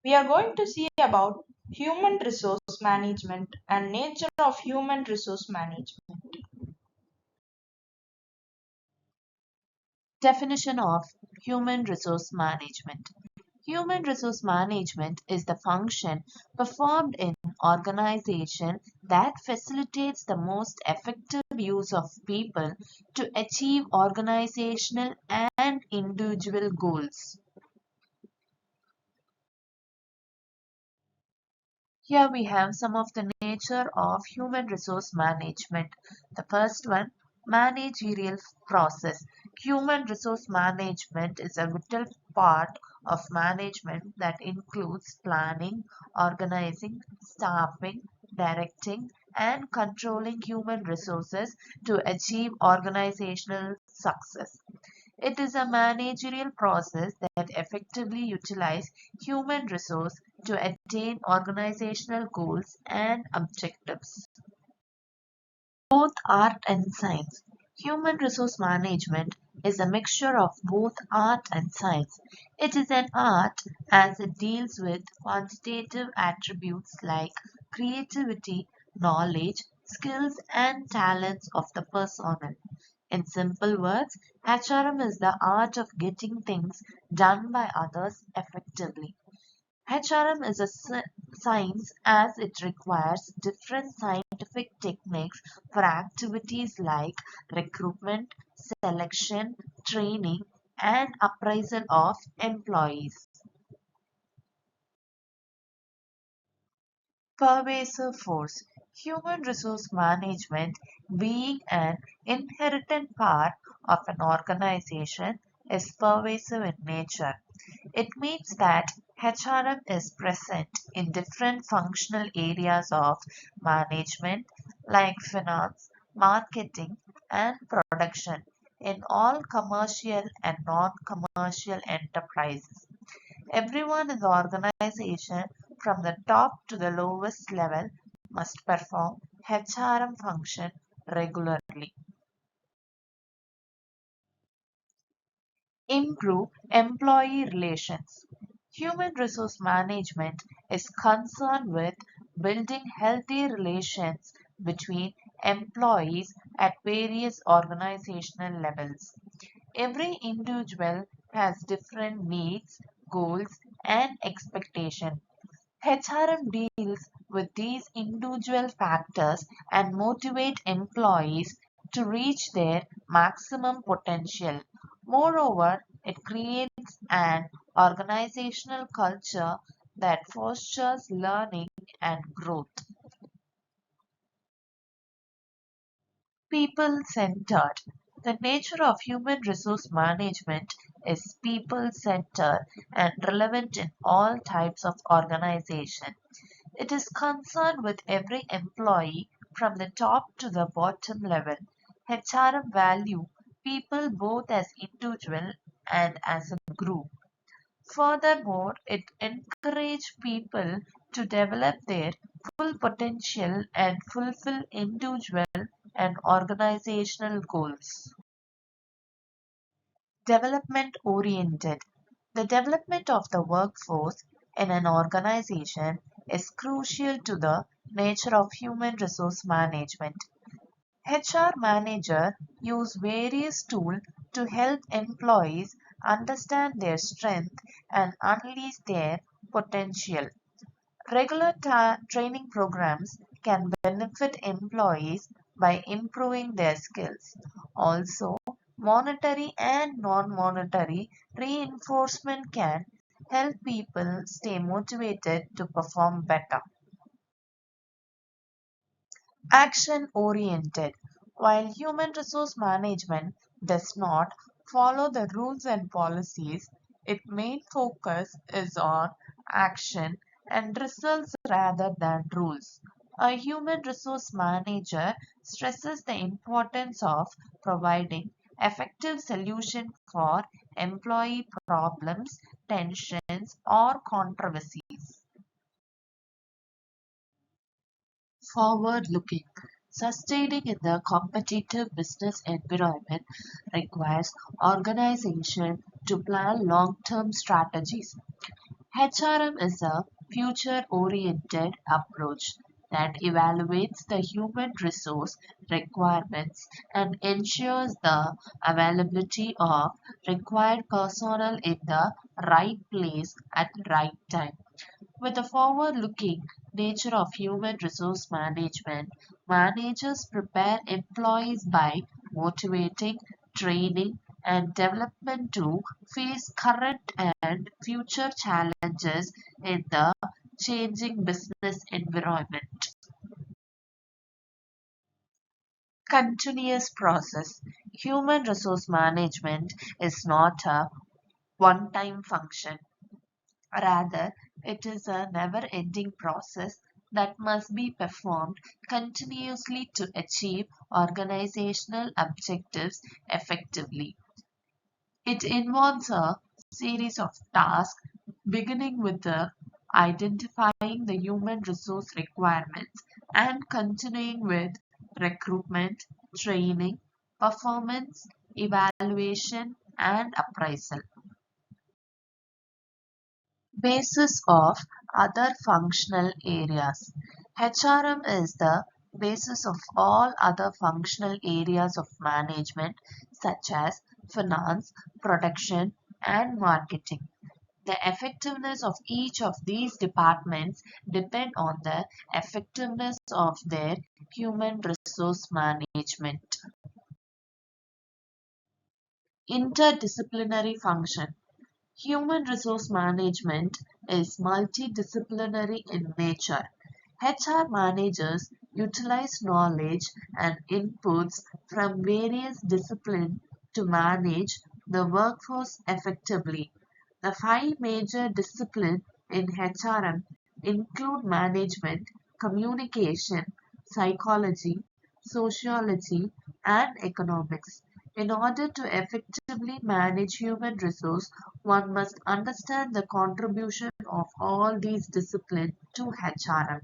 We are going to see about human resource management and nature of human resource management. Definition of human resource management. Human resource management is the function performed in organization that facilitates the most effective use of people to achieve organizational and individual goals. Here we have some of the nature of human resource management. The first one, managerial process. Human resource management is a vital part of management that includes planning, organizing, staffing, directing, and controlling human resources to achieve organizational success. It is a managerial process that effectively utilizes human resources to attain organizational goals and objectives. Both art and science. Human resource management is a mixture of both art and science. It is an art as it deals with quantitative attributes like creativity, knowledge, skills, and talents of the personnel. In simple words, HRM is the art of getting things done by others effectively. HRM is a science as it requires different scientific techniques for activities like recruitment, selection, training, and appraisal of employees. Pervasive force. Human resource management, being an inherent part of an organization, is pervasive in nature. It means that HRM is present in different functional areas of management like finance, marketing, and production in all commercial and non-commercial enterprises. Everyone in the organization, from the top to the lowest level, must perform HRM function regularly. Improve employee relations. Human resource management is concerned with building healthy relations between employees at various organizational levels. Every individual has different needs, goals, and expectations. HRM deals with these individual factors and motivate employees to reach their maximum potential. Moreover, it creates an organizational culture that fosters learning and growth. People-centered. The nature of human resource management is people-centered and relevant in all types of organization. It is concerned with every employee from the top to the bottom level. HRM value people both as individual and as a group. Furthermore, it encourages people to develop their full potential and fulfill individual and organizational goals. Development oriented. The development of the workforce in an organization is crucial to the nature of human resource management. HR manager use various tools to help employees understand their strength and unleash their potential. Regular training programs can benefit employees by improving their skills. Also, monetary and non-monetary reinforcement can help people stay motivated to perform better. Action-oriented. While human resource management does not follow the rules and policies, its main focus is on action and results rather than rules. A human resource manager stresses the importance of providing effective solutions for employee problems, tensions, or controversies. Forward-looking. Sustaining in the competitive business environment requires organization to plan long-term strategies. HRM is a future-oriented approach that evaluates the human resource requirements and ensures the availability of required personnel in the right place at the right time. With the forward-looking nature of human resource management, managers prepare employees by motivating, training, and development to face current and future challenges in the changing business environment. Continuous process. Human resource management is not a one-time function. Rather, it is a never-ending process that must be performed continuously to achieve organizational objectives effectively. It involves a series of tasks beginning with identifying the human resource requirements and continuing with recruitment, training, performance, evaluation, and appraisal. Basis of other functional areas. HRM is the basis of all other functional areas of management such as finance, production, and marketing. The effectiveness of each of these departments depend on the effectiveness of their human resource management. Interdisciplinary function. Human resource management is multidisciplinary in nature. HR managers utilize knowledge and inputs from various disciplines to manage the workforce effectively. The five major disciplines in HRM include management, communication, psychology, sociology, and economics. In order to effectively manage human resource, one must understand the contribution of all these disciplines to HRM.